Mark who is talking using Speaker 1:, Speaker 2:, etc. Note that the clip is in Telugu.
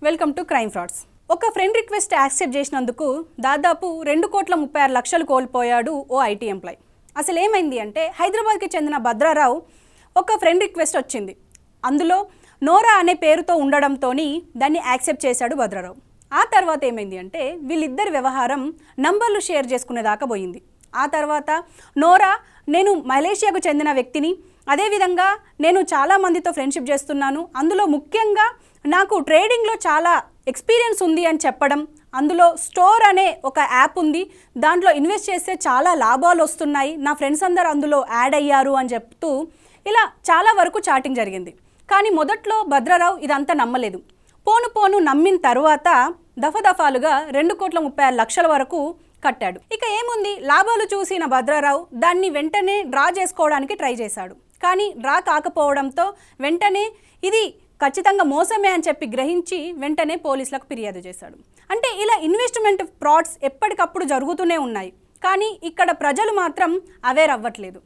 Speaker 1: Welcome to crime frauds. ఒక ఫ్రెండ్ రిక్వెస్ట్ యాక్సెప్ట్ చేసినందుకు దాదాపు 2,36,00,000 కోల్పోయాడు ఓ ఐటీ ఎంప్లాయ్. అసలు ఏమైంది అంటే హైదరాబాద్కి చెందిన భద్రారావు ఒక ఫ్రెండ్ రిక్వెస్ట్ వచ్చింది. అందులో నోరా అనే పేరుతో ఉండడంతో దాన్ని యాక్సెప్ట్ చేశాడు భద్రారావు. ఆ తర్వాత ఏమైంది అంటే వీళ్ళిద్దరి వ్యవహారం నంబర్లు షేర్ చేసుకునేదాకా పోయింది. ఆ తర్వాత నోరా నేను మలేషియాకు చెందిన వ్యక్తిని, అదేవిధంగా నేను చాలామందితో ఫ్రెండ్షిప్ చేస్తున్నాను, అందులో ముఖ్యంగా నాకు ట్రేడింగ్లో చాలా ఎక్స్పీరియన్స్ ఉంది అని చెప్పడం, అందులో స్టోర్ అనే ఒక యాప్ ఉంది, దాంట్లో ఇన్వెస్ట్ చేస్తే చాలా లాభాలు వస్తున్నాయి, నా ఫ్రెండ్స్ అందరూ అందులో యాడ్ అయ్యారు అని చెప్తూ ఇలా చాలా వరకు చాటింగ్ జరిగింది. కానీ మొదట్లో భద్రారావు ఇదంతా నమ్మలేదు. పోను పోను నమ్మిన తర్వాత దఫాలుగా 2,36,00,000 వరకు కట్టాడు. ఇక ఏముంది, లాభాలు చూసిన భద్రారావు దాన్ని వెంటనే డ్రా చేసుకోవడానికి ట్రై చేశాడు. కానీ డ్రా కాకపోవడంతో వెంటనే ఇది ఖచ్చితంగా మోసమే అని చెప్పి గ్రహించి వెంటనే పోలీసులకు ఫిర్యాదు చేశాడు. అంటే ఇలా ఇన్వెస్ట్మెంట్ ఫ్రాడ్స్ ఎప్పటికప్పుడు జరుగుతూనే ఉన్నాయి, కానీ ఇక్కడ ప్రజలు మాత్రం అవేర్ అవ్వట్లేదు.